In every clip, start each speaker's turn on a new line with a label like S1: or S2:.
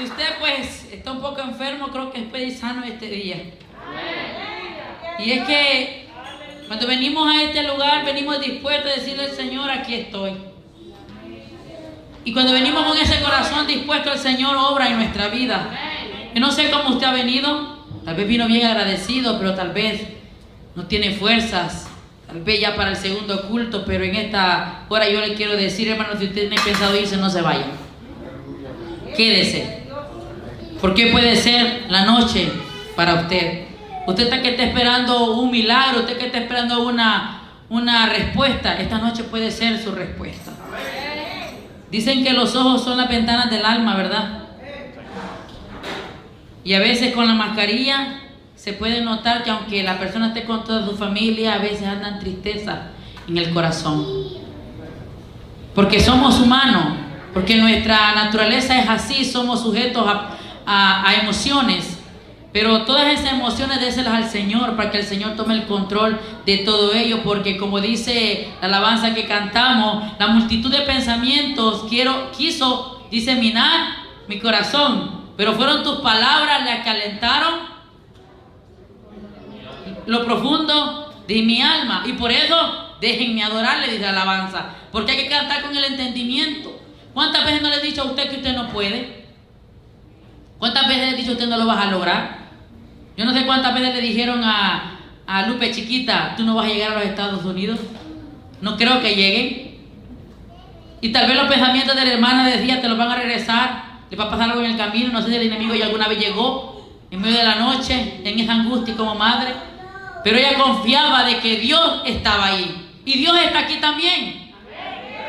S1: Si usted pues está un poco enfermo, creo que puede ir sano este día. Y es que cuando venimos a este lugar, venimos dispuestos a decirle al Señor, aquí estoy. Y cuando venimos con ese corazón dispuesto, el Señor obra en nuestra vida. Yo no sé cómo usted ha venido, tal vez vino bien agradecido, pero tal vez no tiene fuerzas, tal vez ya para el segundo culto, pero en esta hora yo le quiero decir, hermano, si usted tiene pensado irse, no se vaya. Quédese, porque puede ser la noche para usted. Usted está que está esperando un milagro, usted que está esperando una respuesta, esta noche puede ser su respuesta. Dicen que los ojos son las ventanas del alma, ¿verdad? Y a veces con la mascarilla se puede notar que aunque la persona esté con toda su familia, a veces andan tristeza en el corazón. Porque somos humanos, porque nuestra naturaleza es así, somos sujetos a emociones. Pero todas esas emociones déselas al Señor para que el Señor tome el control de todo ello, porque como dice la alabanza que cantamos, la multitud de pensamientos quiso diseminar mi corazón, pero fueron tus palabras las que alentaron lo profundo de mi alma, y por eso déjenme adorarle, dice la alabanza, porque hay que cantar con el entendimiento. ¿Cuántas veces no le he dicho a usted que usted no puede? ¿Cuántas veces le he dicho a usted no lo vas a lograr? Yo no sé cuántas veces le dijeron a Lupe chiquita, tú no vas a llegar a los Estados Unidos. No creo que lleguen. Y tal vez los pensamientos de la hermana decían, te los van a regresar, le va a pasar algo en el camino. No sé si el enemigo ya alguna vez llegó en medio de la noche, en esa angustia como madre. Pero ella confiaba de que Dios estaba ahí. Y Dios está aquí también.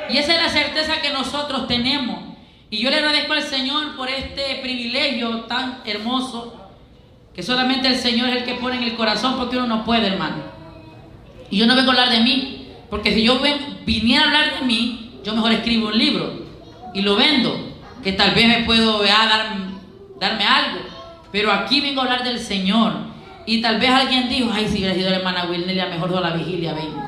S1: Y esa es la certeza que nosotros tenemos. Y yo le agradezco al Señor por este privilegio tan hermoso, que solamente el Señor es el que pone en el corazón, porque uno no puede, hermano. Y yo no vengo a hablar de mí, porque si yo viniera a hablar de mí, yo mejor escribo un libro y lo vendo, que tal vez me puedo darme algo. Pero aquí vengo a hablar del Señor. Y tal vez alguien dijo, ay, si hubiera sido la hermana Wilnelia, mejor no la vigilia vengo.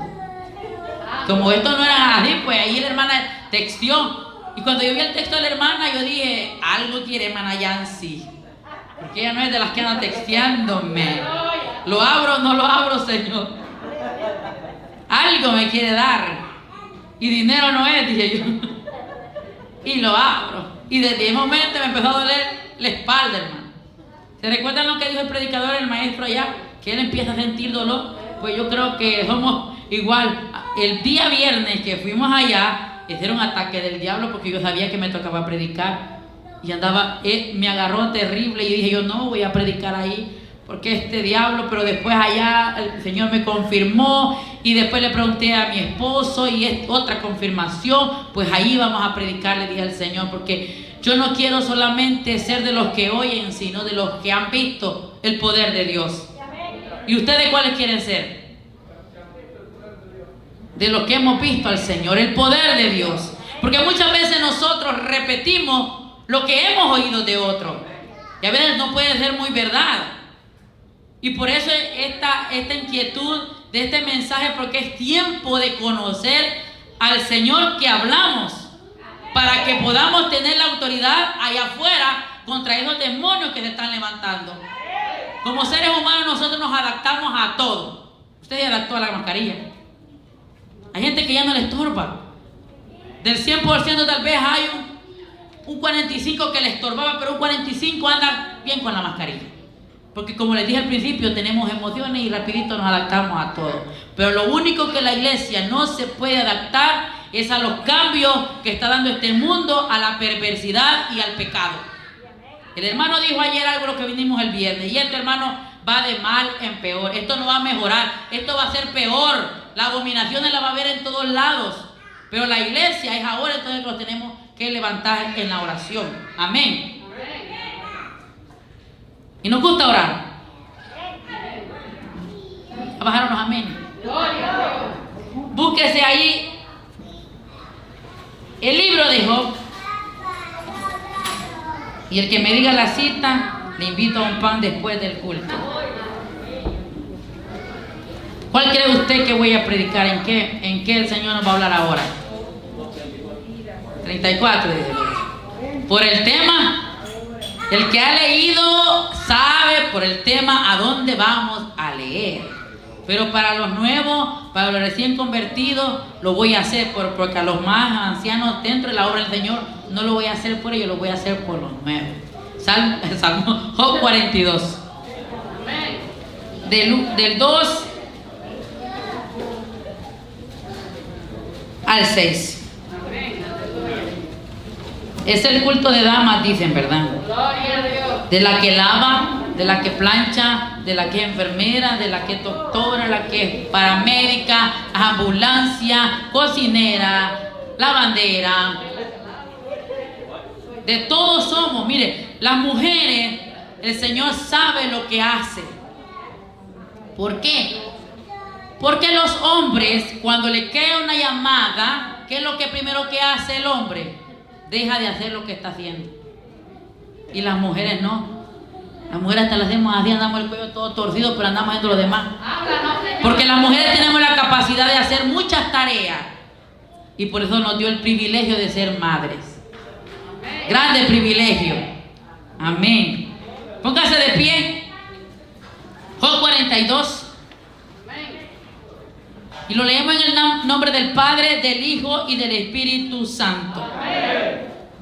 S1: Como esto no era así, pues ahí la hermana texteó. Y cuando yo vi el texto de la hermana, yo dije, algo quiere hermana Yancy, porque ella no es de las que andan texteándome. ¿Lo abro o no lo abro, Señor? Algo me quiere dar. Y dinero no es, dije yo. Y lo abro. Y desde ese momento me empezó a doler la espalda, hermano. ¿Se recuerdan lo que dijo el predicador, el maestro allá? Que él empieza a sentir dolor. Pues yo creo que somos igual. El día viernes que fuimos allá, hicieron un ataque del diablo, porque yo sabía que me tocaba predicar. Y andaba, me agarró terrible y dije yo no voy a predicar ahí porque este diablo, pero después allá el Señor me confirmó y después le pregunté a mi esposo y es otra confirmación, pues ahí vamos a predicar, le dije al Señor, porque yo no quiero solamente ser de los que oyen, sino de los que han visto el poder de Dios. ¿Y ustedes cuáles quieren ser? De los que hemos visto al Señor, el poder de Dios, porque muchas veces nosotros repetimos lo que hemos oído de otros, y a veces no puede ser muy verdad. Y por eso esta inquietud de este mensaje, porque es tiempo de conocer al Señor que hablamos, para que podamos tener la autoridad allá afuera contra esos demonios que se están levantando. Como seres humanos nosotros nos adaptamos a todo. Usted se adaptó a la mascarilla. Hay gente que ya no le estorba. Del 100% tal vez hay un 45 que le estorbaba, pero un 45 anda bien con la mascarilla. Porque como les dije al principio, tenemos emociones y rapidito nos adaptamos a todo. Pero lo único que la iglesia no se puede adaptar es a los cambios que está dando este mundo, a la perversidad y al pecado. El hermano dijo ayer algo lo que vinimos el viernes, y este hermano va de mal en peor. Esto no va a mejorar, esto va a ser peor. La abominación la va a ver en todos lados. Pero la iglesia es ahora, entonces lo tenemos que levantar en la oración. Amén. Y nos gusta orar. A bajar unos amén. Búsquese ahí el libro de Job. Y el que me diga la cita, le invito a un pan después del culto. ¿Cuál cree usted que voy a predicar? ¿En qué el Señor nos va a hablar ahora? 34, dice. Por el tema El que ha leído sabe por el tema a dónde vamos a leer. Pero para los nuevos, para los recién convertidos, lo voy a hacer porque a los más ancianos dentro de la obra del Señor no lo voy a hacer por ellos, lo voy a hacer por los nuevos. Salmo Job 42. Del 2 al 6. Es el culto de damas, dicen, ¿verdad? De la que lava, de la que plancha, de la que es enfermera, de la que es doctora, la que es paramédica, ambulancia, cocinera, lavandera. De todos somos. Mire, las mujeres, el Señor sabe lo que hace. ¿Por qué? Porque los hombres, cuando le queda una llamada, ¿qué es lo que primero que hace el hombre? Deja de hacer lo que está haciendo. Y las mujeres no. Las mujeres hasta las hacemos así, andamos el cuello todo torcido, pero andamos haciendo lo demás. Porque las mujeres tenemos la capacidad de hacer muchas tareas. Y por eso nos dio el privilegio de ser madres. Grande privilegio. Amén. Póngase de pie. Job 42. Y lo leemos en el nombre del Padre, del Hijo y del Espíritu Santo.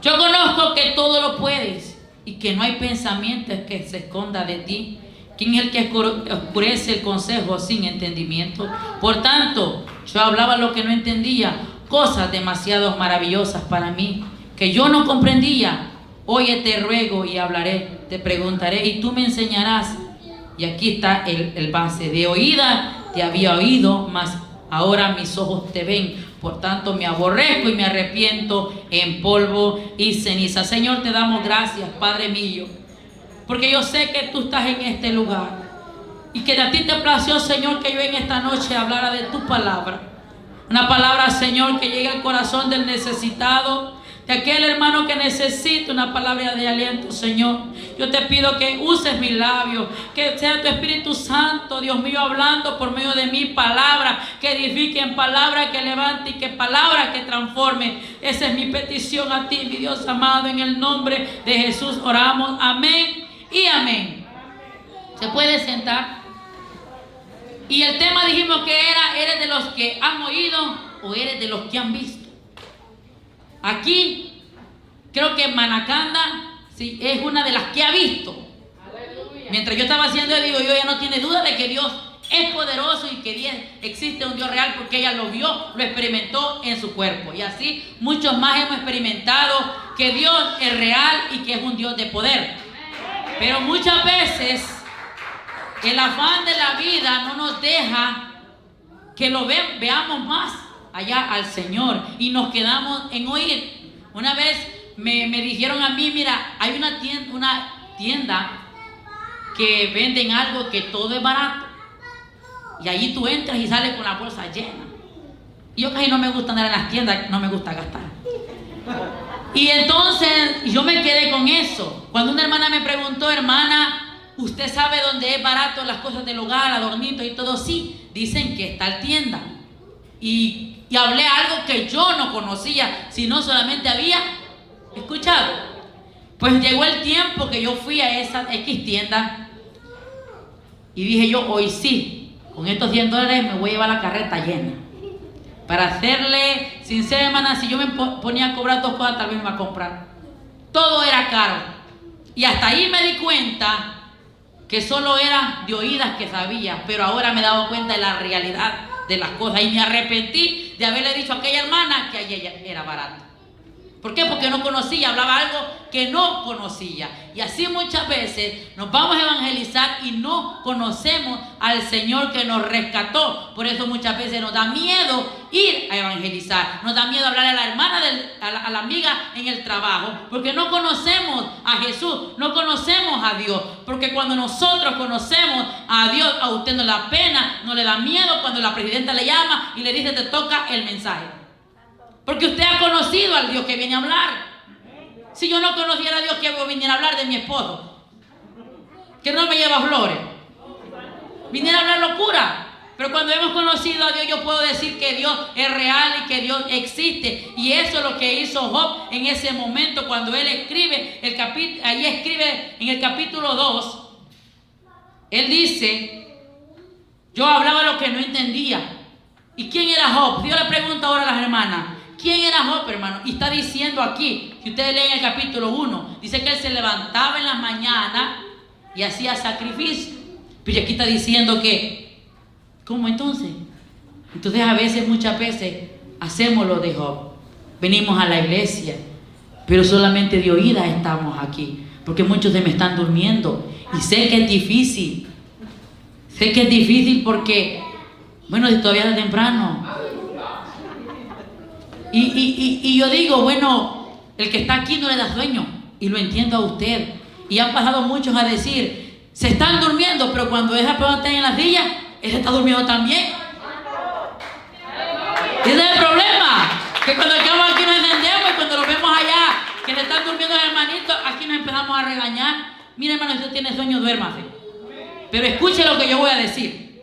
S1: Yo conozco que todo lo puedes y que no hay pensamientos que se esconda de ti. ¿Quién es el que oscurece el consejo sin entendimiento? Por tanto, yo hablaba lo que no entendía, cosas demasiado maravillosas para mí, que yo no comprendía. Oye, te ruego y hablaré, te preguntaré y tú me enseñarás. Y aquí está el base. De oída te había oído, mas ahora mis ojos te ven. Por tanto me aborrezco y me arrepiento en polvo y ceniza. Señor, te damos gracias, Padre mío, porque yo sé que tú estás en este lugar y que a ti te plació, Señor, que yo en esta noche hablara de tu palabra. Una palabra, Señor, que llegue al corazón del necesitado, de aquel hermano que necesita una palabra de aliento, Señor. Yo te pido que uses mis labios, que sea tu Espíritu Santo, Dios mío, hablando por medio de mi palabra, que edifique en palabra, que levante y que palabra que transforme. Esa es mi petición a ti, mi Dios amado, en el nombre de Jesús oramos. Amén y amén. ¿Se puede sentar? Y el tema dijimos que era: ¿eres de los que han oído o eres de los que han visto? Aquí, creo que Manacanda sí, es una de las que ha visto. Aleluya. Mientras yo estaba haciendo, digo, yo ya no tiene duda de que Dios es poderoso y que existe un Dios real, porque ella lo vio, lo experimentó en su cuerpo. Y así muchos más hemos experimentado que Dios es real y que es un Dios de poder. Pero muchas veces el afán de la vida no nos deja que lo veamos más allá al Señor y nos quedamos en oír. Una vez me dijeron a mí: mira, hay una tienda que venden algo que todo es barato, y allí tú entras y sales con la bolsa llena. Y yo casi no me gusta andar en las tiendas, no me gusta gastar. Y entonces yo me quedé con eso. Cuando una hermana me preguntó: hermana, ¿usted sabe dónde es barato las cosas del hogar, adornitos y todo? Sí, dicen que está la tienda. Y hablé algo que yo no conocía, sino solamente había escuchado. Pues llegó el tiempo que yo fui a esa X tienda y dije yo: hoy sí, con estos $100 me voy a llevar la carreta llena. Para serle sincera, hermana, si yo me ponía a cobrar 2 cosas, tal vez me iba a comprar. Todo era caro. Y hasta ahí me di cuenta que solo era de oídas que sabía, pero ahora me he dado cuenta de la realidad de las cosas y me arrepentí de haberle dicho a aquella hermana que ella era barata. ¿Por qué? Porque no conocía, hablaba algo que no conocía. Y así muchas veces nos vamos a evangelizar y no conocemos al Señor que nos rescató. Por eso muchas veces nos da miedo ir a evangelizar. Nos da miedo hablarle a la hermana, a la amiga en el trabajo, porque no conocemos a Jesús, no conocemos a Dios. Porque cuando nosotros conocemos a Dios, a usted no le da pena, no le da miedo cuando la presidenta le llama y le dice: te toca el mensaje. Porque usted ha conocido al Dios que viene a hablar. Si yo no conociera a Dios que viniera a hablar de mi esposo, que no me lleva flores, viniera a hablar locura. Pero cuando hemos conocido a Dios, yo puedo decir que Dios es real y que Dios existe. Y eso es lo que hizo Job en ese momento, cuando él escribe ahí escribe en el capítulo 2. Él dice: yo hablaba lo que no entendía. ¿Y quién era Job? Dios le pregunta ahora a las hermanas: ¿quién era Job, hermano? Y está diciendo aquí, si ustedes leen el capítulo 1, dice que él se levantaba en las mañanas y hacía sacrificio. Pero aquí está diciendo que, ¿cómo entonces? Entonces muchas veces hacemos lo de Job. Venimos a la iglesia, pero solamente de oídas estamos aquí, porque muchos de me están durmiendo. Y sé que es difícil. Sé que es difícil porque, bueno, todavía es temprano. Y yo digo, bueno, el que está aquí no le da sueño. Y lo entiendo a usted. Y han pasado muchos a decir: se están durmiendo, pero cuando esa persona está en la silla, él está durmiendo también. Ese es el problema. Que cuando estamos aquí nos encendemos y cuando lo vemos allá, que se están durmiendo los hermanitos, aquí nos empezamos a regañar. Mire, hermano, si usted tiene sueño, duérmase. Pero escuche lo que yo voy a decir,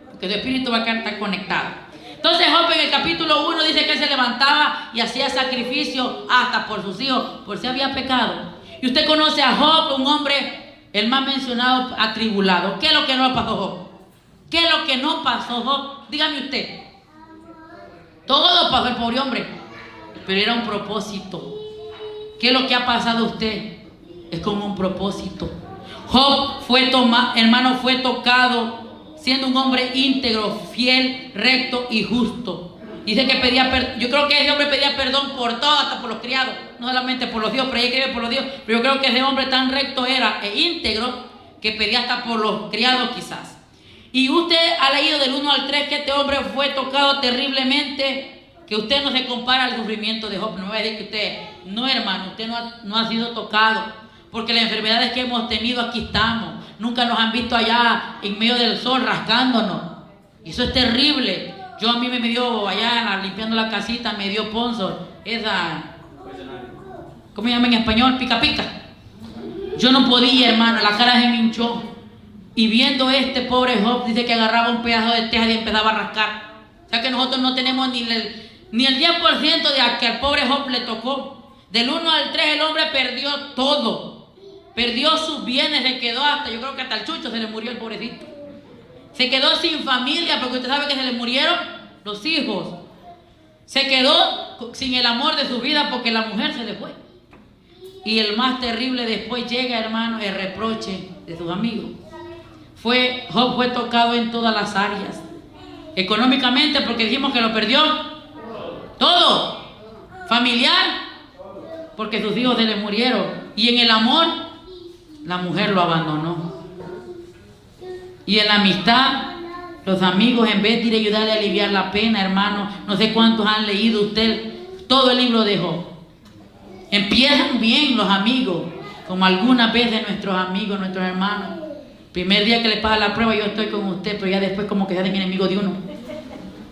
S1: porque su espíritu va a estar conectado. Entonces Job en el capítulo 1 dice que él se levantaba y hacía sacrificio hasta por sus hijos, por si había pecado. Y usted conoce a Job, un hombre, el más mencionado, atribulado. ¿Qué es lo que no pasó Job? ¿Qué es lo que no pasó Job? Dígame usted. Todo pasó el pobre hombre, pero era un propósito. ¿Qué es lo que ha pasado a usted? Es como un propósito. Job fue tocado siendo un hombre íntegro, fiel, recto y justo. Dice que pedía perdón. Yo creo que ese hombre pedía perdón por todo, hasta por los criados, no solamente por los dios, pero ella escribe por los dios. Pero yo creo que ese hombre tan recto era e íntegro que pedía hasta por los criados quizás. Y usted ha leído del 1 al 3 que este hombre fue tocado terriblemente, que usted no se compara al sufrimiento de Job. No me va a decir que usted, no, hermano, usted no ha sido tocado, porque las enfermedades que hemos tenido aquí estamos. Nunca nos han visto allá en medio del sol rascándonos. Y eso es terrible. A mí me dio allá limpiando la casita, me dio ponzo, ¿cómo se llama en español? Pica pica. Yo no podía, hermano, la cara se me hinchó. Y viendo este pobre Job, dice que agarraba un pedazo de teja y empezaba a rascar. O sea que nosotros no tenemos ni el 10% de que al pobre Job le tocó. Del 1 al 3 el hombre perdió todo. Perdió sus bienes, se quedó yo creo que hasta el chucho se le murió el pobrecito. Se quedó sin familia, porque usted sabe que se le murieron los hijos. Se quedó sin el amor de su vida porque la mujer se le fue. Y el más terrible después llega, hermano, el reproche de sus amigos. Job fue tocado en todas las áreas. Económicamente, porque dijimos que lo perdió todo. Familiar, porque sus hijos se le murieron. Y en el amor, la mujer lo abandonó. Y en la amistad, los amigos, en vez de ir a ayudarle a aliviar la pena, hermano, no sé cuántos han leído usted todo el libro de Job. Empiezan bien los amigos, como algunas veces nuestros amigos, nuestros hermanos. Primer día que le pasa la prueba, yo estoy con usted, pero ya después como que se hacen enemigos de uno.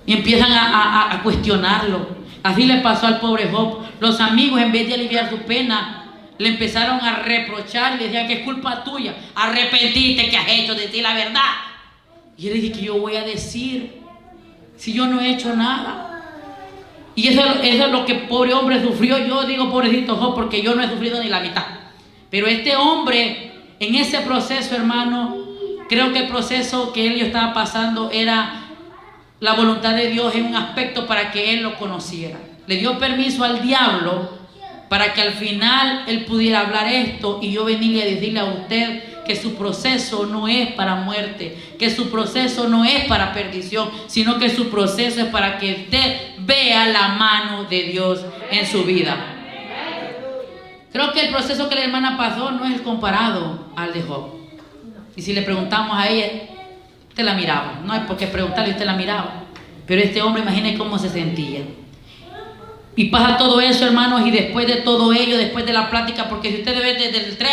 S1: Y empiezan a cuestionarlo. Así le pasó al pobre Job. Los amigos, en vez de aliviar su pena, le empezaron a reprochar y le decían que es culpa tuya. Arrepentiste, que has hecho, decir la verdad. Y él dice: que yo voy a decir si yo no he hecho nada. Y eso es lo que pobre hombre sufrió. Yo digo pobrecito Job porque yo no he sufrido ni la mitad. Pero este hombre, en ese proceso, hermano, creo que el proceso que él estaba pasando era la voluntad de Dios en un aspecto para que él lo conociera. Le dio permiso al diablo para que al final él pudiera hablar esto y yo venirle a decirle a usted que su proceso no es para muerte, que su proceso no es para perdición, sino que su proceso es para que usted vea la mano de Dios en su vida. Creo que el proceso que la hermana pasó no es comparado al de Job. Y si le preguntamos a ella, usted la miraba. No hay por qué preguntarle, usted la miraba. Pero este hombre, imagine cómo se sentía. Y pasa todo eso, hermanos, y después de todo ello, después de la plática, porque si usted ve desde el 3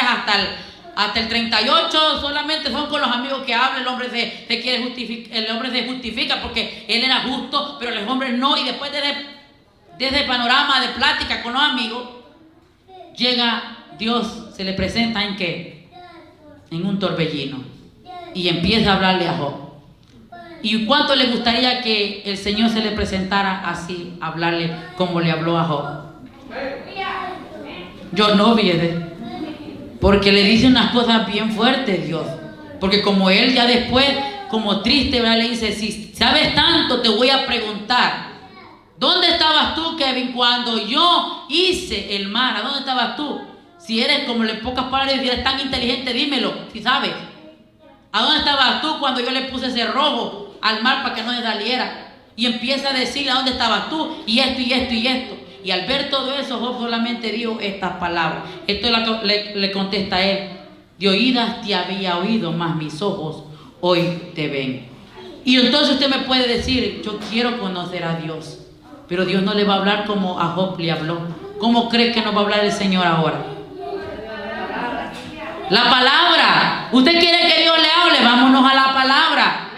S1: hasta el 38, solamente son con los amigos que habla, el hombre se quiere justificar, el hombre se justifica porque él era justo, pero los hombres no. Y después desde el panorama de plática con los amigos, llega Dios, se le presenta ¿en qué? En un torbellino. Y empieza a hablarle a Job. ¿Y cuánto le gustaría que el Señor se le presentara así, hablarle como le habló a Job? Yo no, fíjate. Porque le dice unas cosas bien fuertes Dios. Porque como él ya después, como triste, ¿verdad? Le dice, si sabes tanto, te voy a preguntar. ¿Dónde estabas tú, Kevin, cuando yo hice el mar? ¿A dónde estabas tú? Si eres, como en pocas palabras, si eres tan inteligente, dímelo, si sabes. ¿A dónde estabas tú cuando yo le puse ese rojo al mar para que no se saliera? Y empieza a decirle a dónde estabas tú, y esto, y esto, y esto. Y al ver todo eso, Job solamente dijo estas palabras. Esto le contesta a él. De oídas te había oído, mas mis ojos hoy te ven. Y entonces usted me puede decir, yo quiero conocer a Dios. Pero Dios no le va a hablar como a Job le habló. ¿Cómo cree que nos va a hablar el Señor ahora? La palabra. ¿Usted quiere que Dios le hable? Vámonos a la palabra.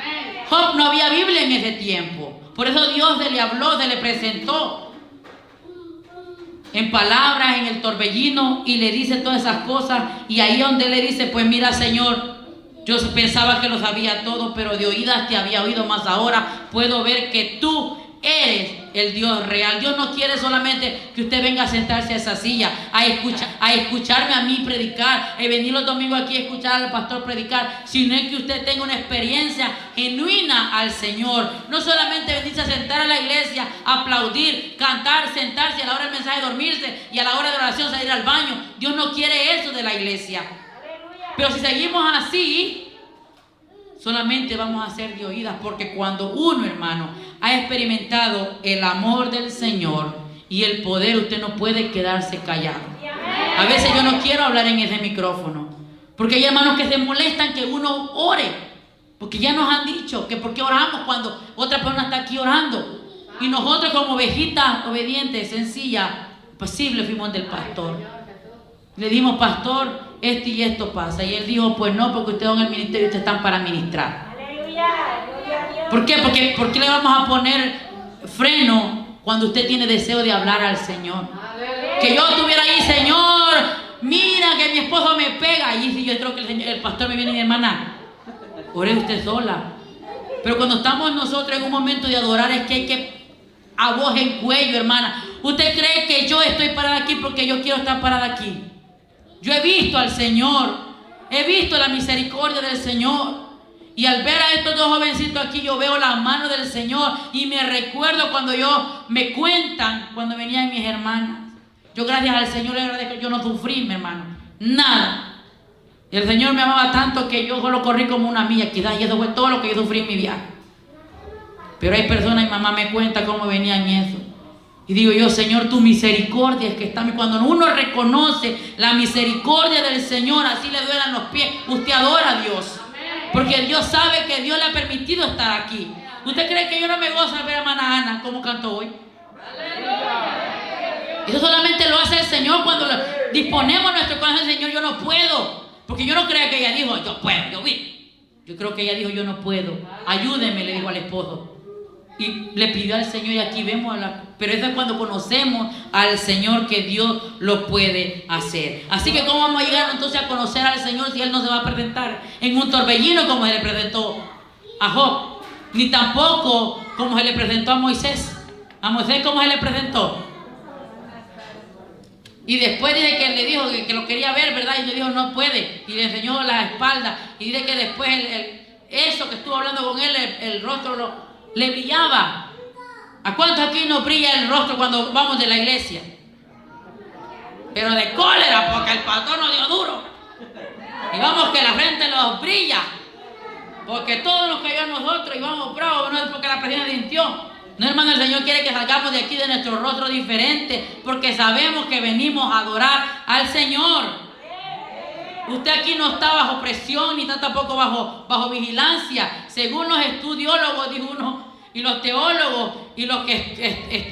S1: Job no había Biblia en ese tiempo. Por eso Dios se le habló, se le presentó en palabras, en el torbellino, y le dice todas esas cosas. Y ahí donde le dice, pues mira, Señor, yo pensaba que lo sabía todo, pero de oídas te había oído, más ahora puedo ver que tú eres el Dios real. Dios no quiere solamente que usted venga a sentarse a esa silla a escucharme a mí predicar, venir los domingos aquí a escuchar al pastor predicar, sino es que usted tenga una experiencia genuina al Señor. No solamente venirse a sentar a la iglesia, aplaudir, cantar, sentarse, y a la hora del mensaje dormirse, y a la hora de oración salir al baño. Dios no quiere eso de la iglesia. Pero si seguimos así, solamente vamos a ser de oídas, porque cuando uno, hermano, ha experimentado el amor del Señor y el poder, usted no puede quedarse callado. A veces yo no quiero hablar en ese micrófono, porque hay hermanos que se molestan que uno ore, porque ya nos han dicho que por qué oramos cuando otra persona está aquí orando. Y nosotros como ovejitas obedientes, sencillas, pasibles, fuimos del pastor. Le dimos, pastor, esto y esto pasa. Y él dijo, pues no, porque ustedes en el ministerio ustedes están para ministrar. ¿Por qué? ¿Por qué le vamos a poner freno cuando usted tiene deseo de hablar al Señor? Que yo estuviera ahí, Señor, mira que mi esposo me pega. Y si yo creo que el pastor me viene y mi hermana, ore usted sola. Pero cuando estamos nosotros en un momento de adorar, es que hay que a voz en cuello, hermana. ¿Usted cree que yo estoy parada aquí porque yo quiero estar parada aquí? Yo he visto al Señor, he visto la misericordia del Señor. Y al ver a estos dos jovencitos aquí, yo veo la mano del Señor. Y me recuerdo cuando me cuentan, cuando venían mis hermanas. Yo gracias al Señor le agradezco, yo no sufrí, mi hermano, nada. Y el Señor me amaba tanto que yo solo corrí como una milla, quizás, y eso fue todo lo que yo sufrí en mi viaje. Pero hay personas, y mamá me cuenta cómo venían eso. Y digo yo, Señor, tu misericordia es que está. Cuando uno reconoce la misericordia del Señor, así le duelan los pies, usted adora a Dios. Porque Dios sabe que Dios le ha permitido estar aquí. ¿Usted cree que yo no me gozo al ver a hermana Ana como cantó hoy? Eso solamente lo hace el Señor cuando disponemos nuestro corazón al Señor. Yo no puedo. Porque yo no creo que ella dijo, yo puedo, yo vi. Yo creo que ella dijo, yo no puedo. Ayúdeme, le dijo al esposo. Y le pidió al Señor, y aquí vemos pero eso es cuando conocemos al Señor, que Dios lo puede hacer. Así que ¿cómo vamos a llegar entonces a conocer al Señor si Él no se va a presentar en un torbellino como se le presentó a Job? Ni tampoco como se le presentó a Moisés. A Moisés, ¿cómo se le presentó? Y después dice que le dijo que lo quería ver, ¿verdad? Y le dijo, no puede. Y le enseñó la espalda. Y dice que después eso que estuvo hablando con él, el rostro le brillaba. ¿A cuántos aquí nos brilla el rostro cuando vamos de la iglesia? Pero de cólera, porque el pastor nos dio duro. Y vamos que la frente nos brilla, porque todo nos cayó a nosotros y vamos bravos, no es porque la presión sintió. No, hermano, el Señor quiere que salgamos de aquí de nuestro rostro diferente, porque sabemos que venimos a adorar al Señor. Usted aquí no está bajo presión, ni está tampoco bajo vigilancia. Según los estudiólogos, dijo uno, y los teólogos, y los que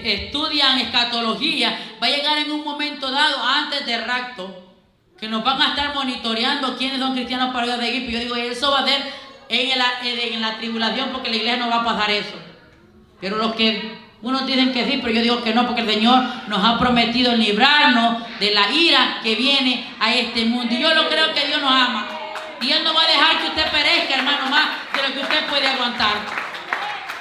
S1: estudian escatología, va a llegar en un momento dado, antes del rapto, que nos van a estar monitoreando quiénes son cristianos para ir de Egipto. Yo digo, eso va a ser en la tribulación, porque la iglesia no va a pasar eso. Pero los que unos dicen que sí, pero yo digo que no, porque el Señor nos ha prometido librarnos de la ira que viene a este mundo. Y yo lo creo que Dios nos ama. Y Él no va a dejar que usted perezca, hermano, más de lo que usted puede aguantar.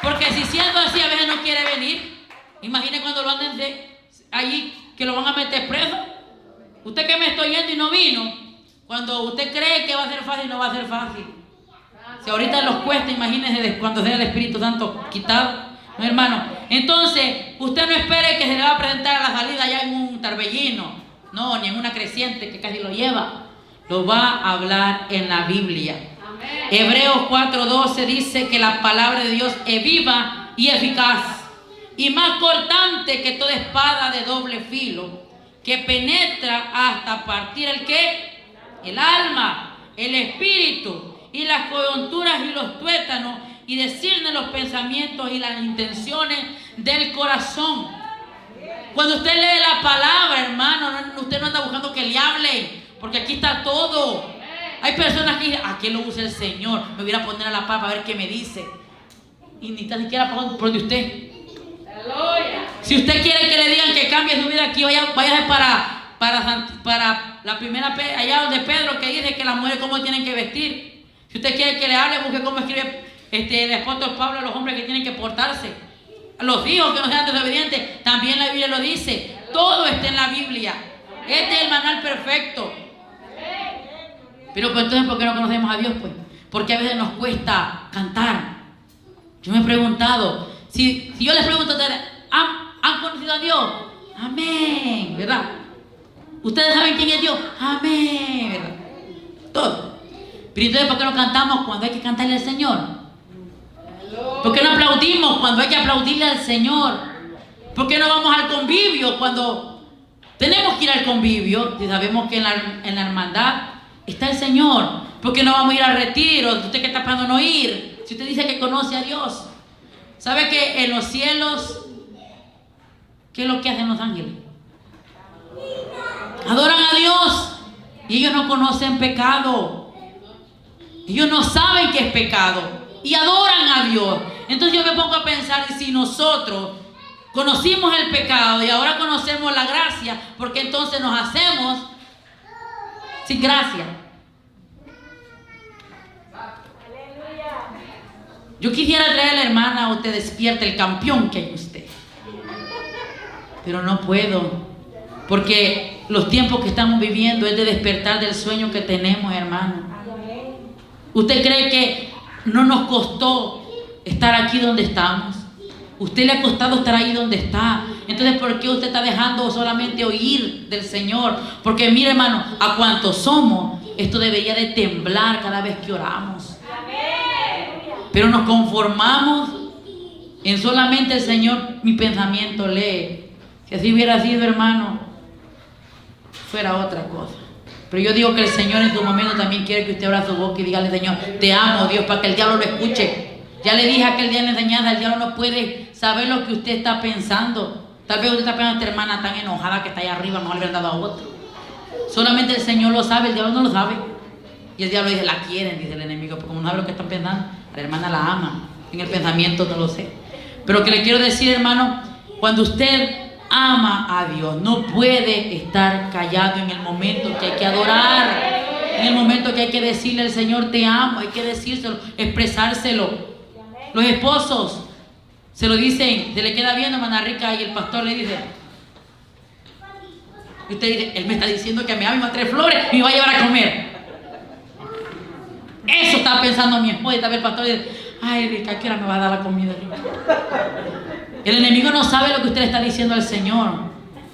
S1: Porque si siendo así a veces no quiere venir, imagine cuando lo anden allí que lo van a meter preso. Usted que me está oyendo y no vino, cuando usted cree que va a ser fácil, no va a ser fácil. Si ahorita los cuesta, imagínese cuando sea el Espíritu Santo quitado. No, hermano. Entonces, usted no espere que se le va a presentar a la salida ya en un torbellino. No, ni en una creciente que casi lo lleva. Lo va a hablar en la Biblia. Amén. Hebreos 4:12 dice que la palabra de Dios es viva y eficaz, y más cortante que toda espada de doble filo, que penetra hasta partir el ¿qué? El alma, el espíritu y las coyunturas y los tuétanos, y discierne los pensamientos y las intenciones del corazón. Cuando usted lee la palabra, hermano, usted no anda buscando que le hable, porque aquí está todo. Hay personas que dicen, aquí lo usa el Señor, me voy a poner a la papa a ver qué me dice. Y ni tan siquiera por donde usted. Si usted quiere que le digan que cambie su vida, aquí vaya para la primera, allá donde Pedro, que dice que las mujeres cómo tienen que vestir. Si usted quiere que le hable, busque cómo escribe el apóstol Pablo a los hombres que tienen que portarse. A los hijos que no sean desobedientes, también la Biblia lo dice. Todo está en la Biblia. Este es el manual perfecto. Pero pues entonces, ¿por qué no conocemos a Dios? Pues porque a veces nos cuesta cantar. Yo me he preguntado, si yo les pregunto a ustedes, ¿han conocido a Dios? Amén, ¿verdad? ¿Ustedes saben quién es Dios? Amén, ¿verdad? Todo. Pero entonces, ¿por qué no cantamos cuando hay que cantarle al Señor? ¿Por qué no aplaudimos cuando hay que aplaudirle al Señor? ¿Por qué no vamos al convivio cuando tenemos que ir al convivio? Si sabemos que en la hermandad está el Señor. ¿Por qué no vamos a ir al retiro? Usted que está esperando no ir. Si usted dice que conoce a Dios. ¿Sabe que en los cielos, qué es lo que hacen los ángeles? Adoran a Dios. Y ellos no conocen pecado. Ellos no saben que es pecado. Y adoran a Dios. Entonces yo me pongo a pensar, si nosotros conocimos el pecado y ahora conocemos la gracia, ¿por qué entonces nos hacemos sin gracia? Yo quisiera traerle, hermana, a usted despierte el campeón que hay en usted. Pero no puedo. Porque los tiempos que estamos viviendo es de despertar del sueño que tenemos, hermano. ¿Usted cree que no nos costó estar aquí donde estamos? ¿Usted le ha costado estar ahí donde está? Entonces, ¿por qué usted está dejando solamente oír del Señor? Porque mire, hermano, a cuantos somos, esto debería de temblar cada vez que oramos. Pero nos conformamos en solamente el Señor, mi pensamiento lee. Si así hubiera sido, hermano, fuera otra cosa. Pero yo digo que el Señor en su momento también quiere que usted abra su boca y dígale, Señor, te amo, Dios, para que el diablo lo escuche. Ya le dije aquel día en la enseñanza, el diablo no puede saber lo que usted está pensando. Tal vez usted está pensando, esta hermana tan enojada que está allá arriba, no le habrá dado a otro. Solamente el Señor lo sabe, el diablo no lo sabe. Y el diablo dice, la quieren, dice el enemigo, porque como no sabe lo que están pensando, la hermana la ama. En el pensamiento no lo sé. Pero que le quiero decir, hermano, cuando usted ama a Dios, no puede estar callado en el momento que hay que adorar, en el momento que hay que decirle al Señor te amo, hay que decírselo, expresárselo. Los esposos se lo dicen, se le queda viendo a hermana Rica y el pastor le dice, y usted dice, él me está diciendo que me ama y me va a traer flores y me va a llevar a comer. Eso está pensando mi esposa, y tal vez el pastor dice, ay Rica, ¿a qué hora me va a dar la comida? El enemigo no sabe lo que usted le está diciendo al Señor.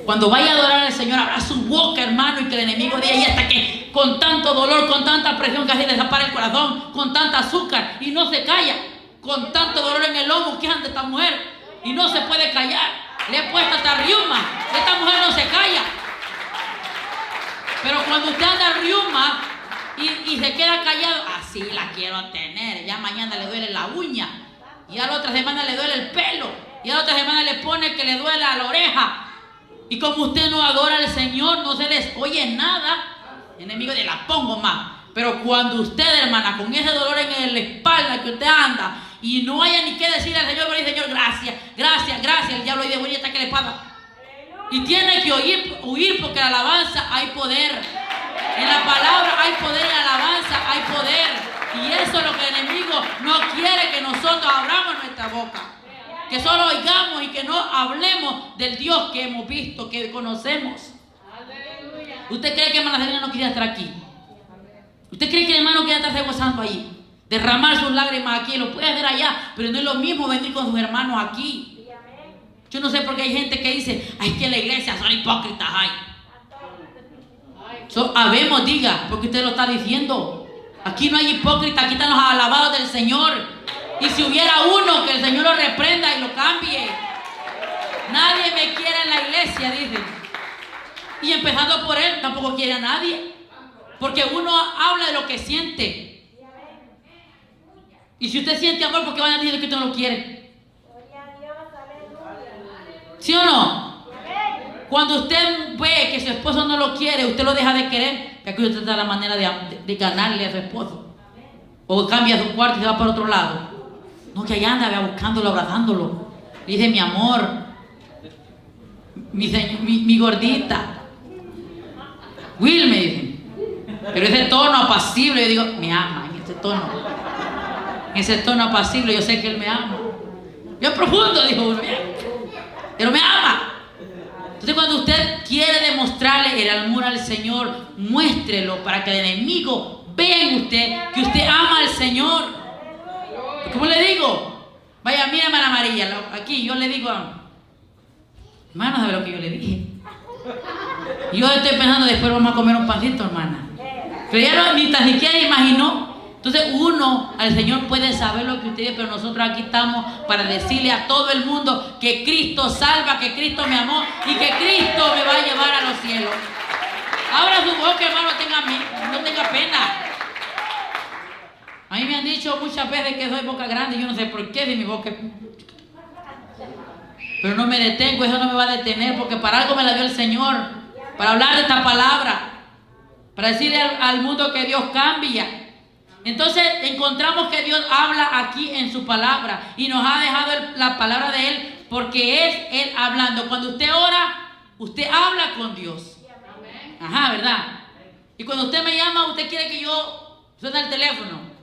S1: Cuando vaya a adorar al Señor, abra su boca, hermano, y que el enemigo diga, y hasta que con tanto dolor, con tanta presión, casi le zapara el corazón, con tanta azúcar, y no se calla, con tanto dolor en el lomo que anda esta mujer, y no se puede callar. Le he puesto hasta riuma, esta mujer no se calla. Pero cuando usted anda riuma y se queda callado, así la quiero tener, ya mañana le duele la uña, y a la otra semana le duele el pelo, y a la otra semana le pone que le duela la oreja. Y como usted no adora al Señor, no se les oye nada, el enemigo dice, la pongo más. Pero cuando usted, hermana, con ese dolor en la espalda que usted anda, y no haya ni qué decirle al Señor, pero dice, Señor, gracias, gracias, gracias, el diablo dice, bueno, ¿y esta qué le pasa? Y tiene que huir porque en la alabanza hay poder. En la palabra hay poder, en la alabanza hay poder. Y eso es lo que el enemigo no quiere, que nosotros abramos nuestra boca. Que solo oigamos y que no hablemos del Dios que hemos visto, que conocemos. ¿Usted cree que hermana Selena no quería estar aquí? ¿Usted cree que el hermano quiere estarse gozando allí? Derramar sus lágrimas aquí, lo puede hacer allá, pero no es lo mismo venir con sus hermanos aquí. Yo no sé por qué hay gente que dice, ay, que la iglesia son hipócritas, ay. Habemos, diga, porque usted lo está diciendo. Aquí no hay hipócritas, aquí están los alabados del Señor. Y si hubiera uno, que el Señor lo reprenda y lo cambie. Nadie me quiere en la iglesia, dicen. Y empezando por él, tampoco quiere a nadie. Porque uno habla de lo que siente. Y si usted siente amor, ¿por qué van a decir que usted no lo quiere? ¿Sí o no? Cuando usted ve que su esposo no lo quiere, usted lo deja de querer, porque usted da la manera de ganarle a su esposo. O cambia su cuarto y se va por otro lado. No, que allá anda buscándolo, abrazándolo. Le dice, mi amor, mi gordita. Will, me dicen. Pero ese tono apacible, yo digo, me ama en ese tono. En ese tono apacible, yo sé que él me ama. Yo profundo, dijo uno, pero me ama. Entonces, cuando usted quiere demostrarle el amor al Señor, muéstrelo para que el enemigo vea en usted que usted ama al Señor. ¿Cómo le digo? Vaya, mira, hermana María, aquí yo le digo, hermano, ¿sabe lo que yo le dije? Yo estoy pensando, después vamos a comer un pancito, hermana. Pero ella no, ni tan siquiera imaginó. Entonces uno, al Señor puede saber lo que usted dice, pero nosotros aquí estamos para decirle a todo el mundo que Cristo salva, que Cristo me amó y que Cristo me va a llevar a los cielos. Abra su boca, hermano, no tenga pena. A mí me han dicho muchas veces que soy boca grande, yo no sé por qué de mi boca. Pero no me detengo, eso no me va a detener, porque para algo me la dio el Señor, para hablar de esta palabra, para decirle al mundo que Dios cambia. Entonces encontramos que Dios habla aquí en su palabra y nos ha dejado la palabra de Él, porque es Él hablando. Cuando usted ora, usted habla con Dios. Ajá, ¿verdad? Y cuando usted me llama, usted quiere que yo suene el teléfono.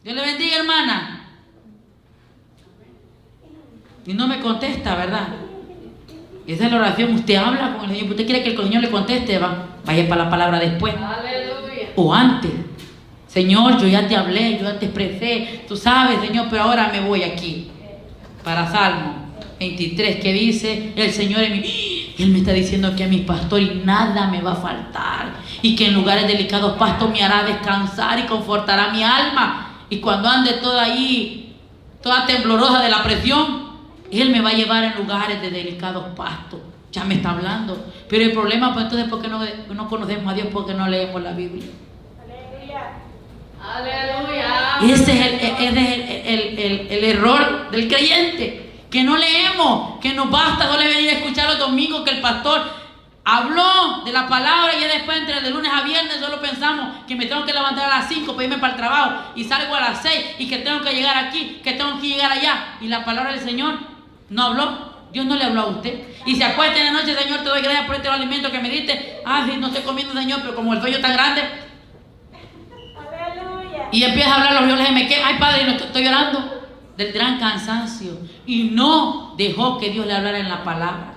S1: Dios le bendiga, hermana. Y no me contesta, ¿verdad? Esa es la oración. Usted habla con el Señor. Usted quiere que el Señor le conteste, vaya para la palabra después. Aleluya. O antes. Señor, yo ya te hablé, yo ya te expresé. Tú sabes, Señor, pero ahora me voy aquí. Para Salmo 23, que dice, el Señor en mí. Él me está diciendo que a mi pastor y nada me va a faltar. Y que en lugares delicados pastos me hará descansar y confortará mi alma. Y cuando ande toda ahí, toda temblorosa de la presión, Él me va a llevar en lugares de delicados pastos. Ya me está hablando. Pero el problema, pues entonces, ¿por qué no conocemos a Dios? Porque no leemos la Biblia. Aleluya. Y ese es el error del creyente. Que no leemos, que nos basta solo venir a escuchar los domingos que el pastor habló de la palabra y ya después entre de lunes a viernes solo pensamos que me tengo que levantar a las 5 para irme para el trabajo y salgo a las 6 y que tengo que llegar aquí, que tengo que llegar allá. Y la palabra del Señor no habló. Dios no le habló a usted. Y se acuesta en la noche, Señor, te doy gracias por este alimento que me diste. Sí, no estoy comiendo, Señor, pero como el sueño es tan grande. Aleluya. Y empieza a hablar los violes, me quedo, ay Padre, no estoy llorando del gran cansancio. Y no dejó que Dios le hablara en la palabra.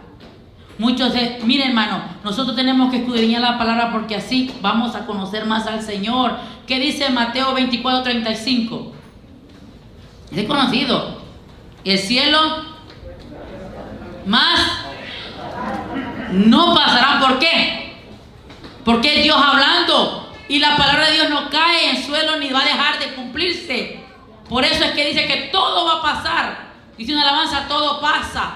S1: Muchos miren, hermano, nosotros tenemos que escudriñar la palabra porque así vamos a conocer más al Señor. ¿Qué dice Mateo 24:35? Es conocido. El cielo más no pasarán. ¿Por qué? Porque es Dios hablando y la palabra de Dios no cae en suelo ni va a dejar de cumplirse. Por eso es que dice que todo va a pasar. Dice una alabanza, todo pasa.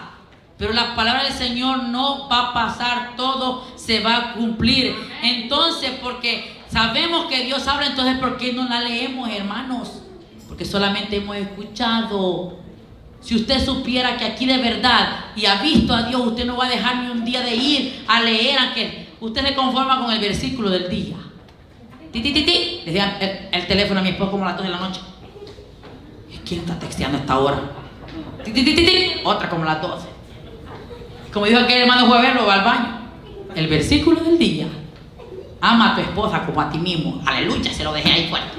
S1: Pero la palabra del Señor no va a pasar, todo se va a cumplir. Entonces, porque sabemos que Dios habla, entonces ¿por qué no la leemos, hermanos? Porque solamente hemos escuchado. Si usted supiera que aquí de verdad y ha visto a Dios, usted no va a dejar ni un día de ir a leer, aunque usted se conforma con el versículo del día. Le decía el teléfono a mi esposo como a las 2 de la noche. ¿Quién está texteando a esta hora? Otra como a las 12. Como dijo aquel hermano jueves, lo va al baño. El versículo del día. Ama a tu esposa como a ti mismo. Aleluya, se lo dejé ahí fuerte.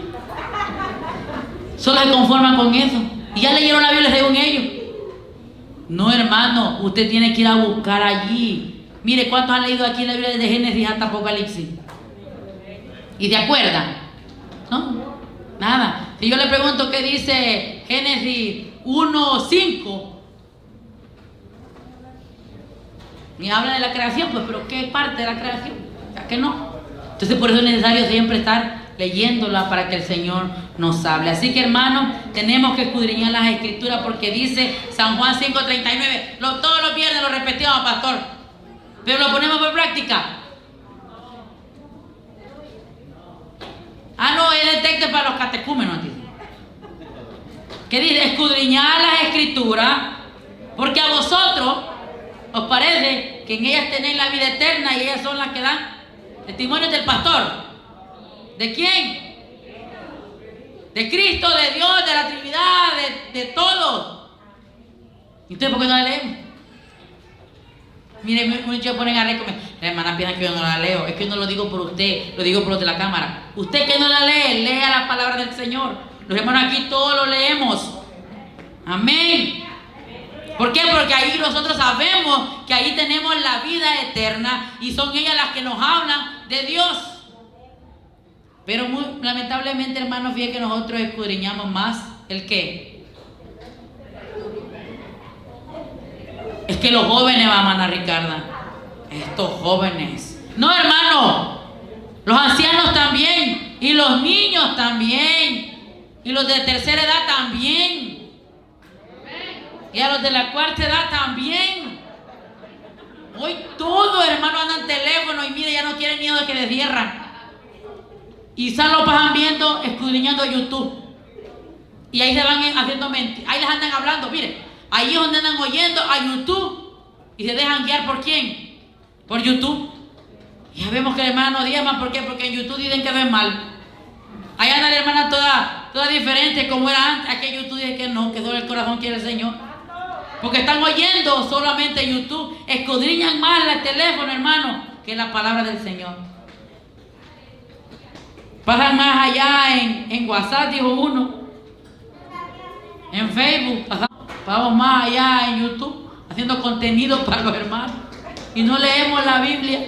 S1: Solo se conforman con eso. Y ya leyeron la Biblia según ellos. No, hermano, usted tiene que ir a buscar allí. Mire, ¿cuántos han leído aquí la Biblia desde Génesis hasta Apocalipsis? ¿Y se acuerdan? ¿No? Nada. Si yo le pregunto qué dice Génesis 1:5, y habla de la creación, pues, pero ¿qué parte de la creación? O sea, que no. Entonces, por eso es necesario siempre estar leyéndola para que el Señor nos hable. Así que, hermanos, tenemos que escudriñar las Escrituras, porque dice San Juan 5:39, todos los viernes lo repetimos, pastor, pero lo ponemos por práctica. Ah, no, es el texto para los catecúmenos, dice. ¿Qué dice? Escudriñar las Escrituras, porque a vosotros os parece que en ellas tenéis la vida eterna, y ellas son las que dan testimonios del pastor. ¿De quién? De Cristo, de Dios, de la Trinidad, de todos. ¿Y ustedes por qué no la leen? Miren, muchos ponen a leer. La hermana piensa que yo no la leo. Es que yo no lo digo por usted, lo digo por los de la cámara. Usted que no la lee, lea la palabra del Señor. Los hermanos aquí todos lo leemos. Amén. ¿Por qué? Porque ahí nosotros sabemos que ahí tenemos la vida eterna, y son ellas las que nos hablan de Dios. Pero lamentablemente, hermanos, fíjense que nosotros escudriñamos más el qué. Es que los jóvenes, hermana Ricarda, estos jóvenes. No, hermano, los ancianos también, y los niños también, y los de tercera edad también, y a los de la cuarta edad también. Hoy todo, hermano, andan teléfono, y mire, ya no tienen miedo de que les cierran. Y solo pasan viendo, escudriñando YouTube. Y ahí se van haciendo mentiras. Ahí les andan hablando, mire. Ahí es donde andan oyendo a YouTube. Y se dejan guiar ¿por quién? Por YouTube. Y ya vemos que el hermano diezma. ¿Por qué? Porque en YouTube dicen que no es mal. Ahí anda la hermana toda diferente como era antes. Aquí en YouTube dice que no, que solo el corazón quiere el Señor. Porque están oyendo solamente YouTube. Escudriñan más el teléfono, hermano, que la palabra del Señor. Pasan más allá en WhatsApp, dijo uno. En Facebook. Vamos más allá en YouTube, haciendo contenido para los hermanos. Y no leemos la Biblia.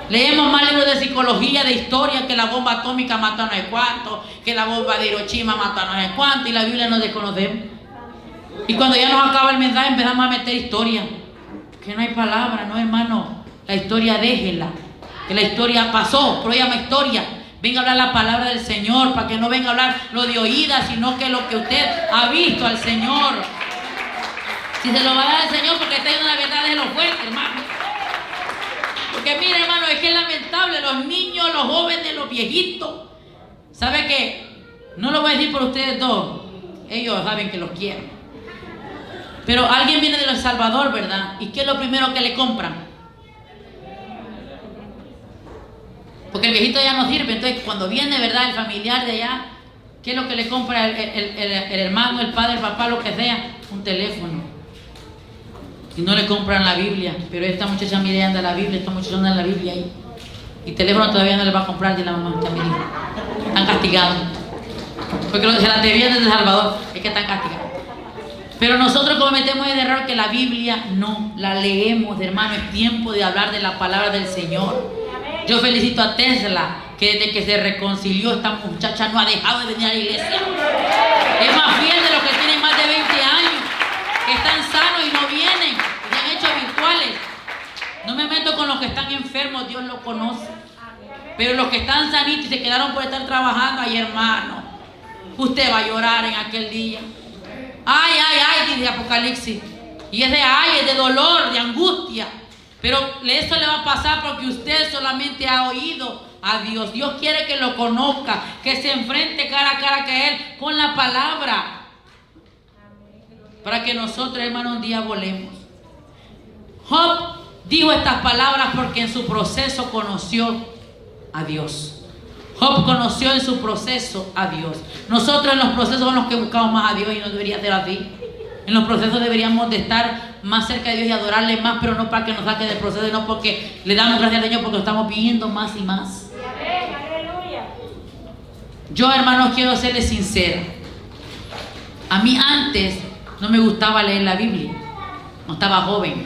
S1: Leemos más libros de psicología, de historia, que la bomba atómica mató a no sé cuánto, que la bomba de Hiroshima mató a no sé cuánto, y la Biblia no desconocemos. Y cuando ya nos acaba el mensaje empezamos a meter historia. Que no hay palabra, no, hermano. La historia déjela. Que la historia pasó, pero llama historia. Venga a hablar la palabra del Señor, para que no venga a hablar lo de oídas, sino que lo que usted ha visto al Señor. Si se lo va a dar al Señor porque está diciendo la verdad, déjelo fuerte, hermano. Porque mire, hermano, es que es lamentable, los niños, los jóvenes, los viejitos. ¿Sabe qué? No lo voy a decir por ustedes dos. Ellos saben que los quiero. Pero alguien viene de El Salvador, ¿verdad? ¿Y qué es lo primero que le compran? Porque el viejito ya no sirve. Entonces, cuando viene, ¿verdad?, el familiar de allá, ¿qué es lo que le compra el hermano, el padre, el papá, lo que sea? Un teléfono. Y no le compran la Biblia. Pero esta muchacha, mire, anda la Biblia, esta muchacha anda en la Biblia ahí. Y teléfono todavía no le va a comprar, y la mamá está mirando. Están castigados. Porque se las debían desde El Salvador. Es que están castigados. Pero nosotros cometemos el error que la Biblia no la leemos, hermano. Es tiempo de hablar de la palabra del Señor. Yo felicito a Tesla, que desde que se reconcilió, esta muchacha no ha dejado de venir a la iglesia. Es más fiel de los que tienen más de 20 años, que están sanos y no vienen, y han hecho virtuales. No me meto con los que están enfermos, Dios lo conoce. Pero los que están sanitos y se quedaron por estar trabajando, ay, hermano, usted va a llorar en aquel día. Ay, ay, ay, dice Apocalipsis. Y ese ay es de dolor, de angustia. Pero eso le va a pasar porque usted solamente ha oído a Dios. Dios quiere que lo conozca, que se enfrente cara a cara con Él con la palabra. Para que nosotros, hermano, un día volemos. Job dijo estas palabras porque en su proceso conoció a Dios. Job conoció en su proceso a Dios. Nosotros en los procesos son los que buscamos más a Dios, y no debería ser así. En los procesos deberíamos de estar más cerca de Dios y adorarle más, pero no para que nos saque del proceso, sino porque le damos gracias al Señor porque lo estamos viendo más y más. Yo, hermanos, quiero serles sincero. A mí antes no me gustaba leer la Biblia. No estaba joven,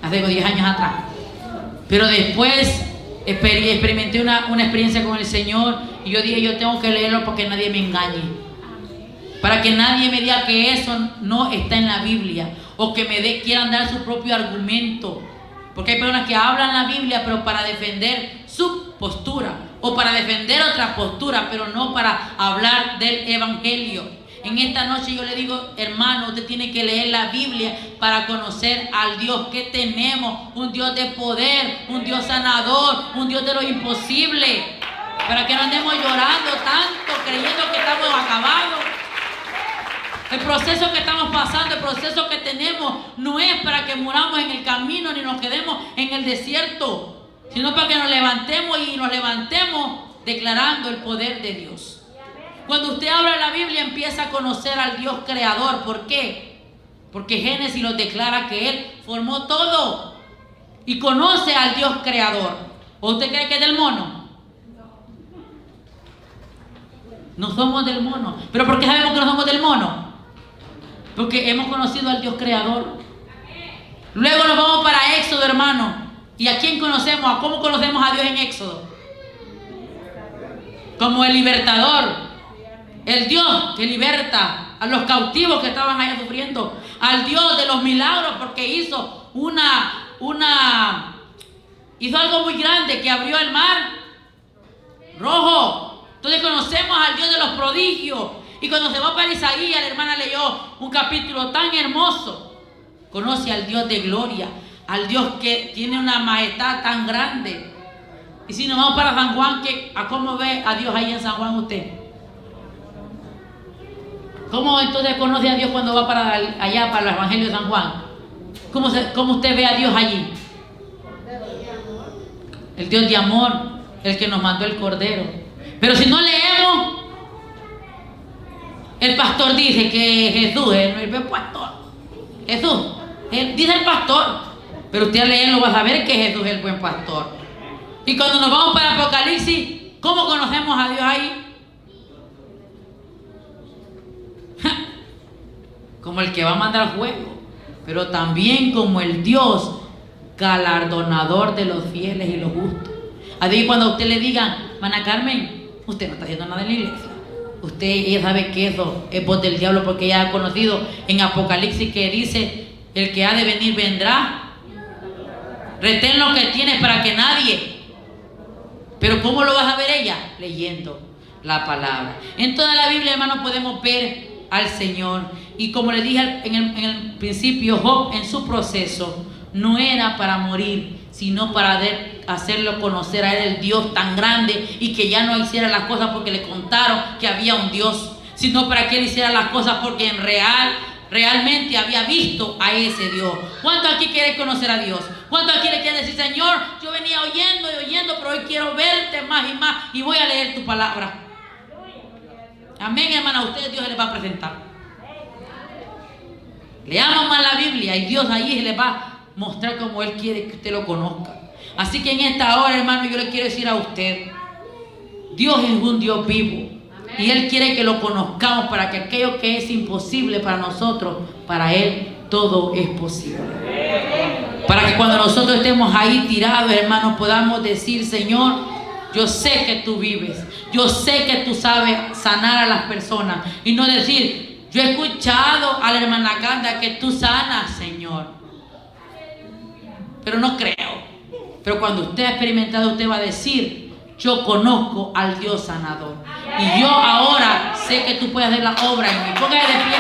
S1: hace 10 años atrás. Pero después experimenté una experiencia con el Señor y yo dije, yo tengo que leerlo para que nadie me engañe. Para que nadie me diga que eso no está en la Biblia o que quieran dar su propio argumento. Porque hay personas que hablan la Biblia pero para defender su postura o para defender otra postura, pero no para hablar del Evangelio. En esta noche yo le digo, hermano, usted tiene que leer la Biblia para conocer al Dios que tenemos. Un Dios de poder, un Dios sanador, un Dios de lo imposible. Para que no andemos llorando tanto, creyendo que estamos acabados. El proceso que estamos pasando, el proceso que tenemos, no es para que muramos en el camino ni nos quedemos en el desierto, sino para que nos levantemos y nos levantemos declarando el poder de Dios. Cuando usted habla la Biblia empieza a conocer al Dios creador. ¿Por qué? Porque Génesis lo declara que Él formó todo y conoce al Dios creador. ¿O usted cree que es del mono? No somos del mono. ¿Pero por qué sabemos que no somos del mono? Porque hemos conocido al Dios creador. Luego nos vamos para Éxodo, hermano. ¿Y a quién conocemos? ¿A cómo conocemos a Dios en Éxodo? Como el libertador. El Dios que liberta a los cautivos que estaban allá sufriendo. Al Dios de los milagros, porque hizo hizo algo muy grande, que abrió el mar rojo. Entonces conocemos al Dios de los prodigios. Y cuando se va para Isaías, la hermana leyó un capítulo tan hermoso. Conoce al Dios de gloria, al Dios que tiene una majestad tan grande. Y si nos vamos para San Juan, ¿a cómo ve a Dios ahí en San Juan usted? ¿Cómo entonces conoce a Dios cuando va para allá, para el Evangelio de San Juan? ¿Cómo usted ve a Dios allí? El Dios de amor, el que nos mandó el Cordero. Pero si no leemos, el pastor dice que Jesús es el buen pastor. Jesús, dice el pastor. Pero usted al leerlo va a saber que Jesús es el buen pastor. Y cuando nos vamos para Apocalipsis, ¿cómo conocemos a Dios ahí? Como el que va a mandar fuego, pero también como el Dios galardonador de los fieles y los justos. Así cuando a usted le digan, Mana Carmen, usted no está haciendo nada en la iglesia. Ella sabe que eso es voz del diablo, porque ella ha conocido en Apocalipsis que dice, el que ha de venir vendrá. Retén lo que tienes para que nadie. Pero ¿cómo lo vas a ver ella? Leyendo la palabra. En toda la Biblia, hermanos, podemos ver al Señor. Y como le dije en el principio, Job en su proceso no era para morir, sino para hacerlo conocer a Él, el Dios tan grande, y que ya no hiciera las cosas porque le contaron que había un Dios, sino para que Él hiciera las cosas porque realmente había visto a ese Dios. ¿Cuántos aquí quieren conocer a Dios? ¿Cuántos aquí le quieren decir, Señor, yo venía oyendo y oyendo, pero hoy quiero verte más y más y voy a leer tu palabra? Amén, hermana, a ustedes Dios les va a presentar. Leamos más la Biblia y Dios ahí les va a mostrar cómo Él quiere que usted lo conozca. Así que en esta hora, hermano, yo le quiero decir a usted, Dios es un Dios vivo. Amén. Y Él quiere que lo conozcamos para que aquello que es imposible para nosotros, para Él todo es posible. Amén. Para que cuando nosotros estemos ahí tirados, hermanos, podamos decir, Señor, yo sé que tú vives. Yo sé que tú sabes sanar a las personas. Y no decir, yo he escuchado a la hermana Canda que tú sanas, Señor. Pero no creo. Pero cuando usted ha experimentado, usted va a decir, yo conozco al Dios sanador. Y yo ahora sé que tú puedes hacer la obra en mí. Póngase de pie.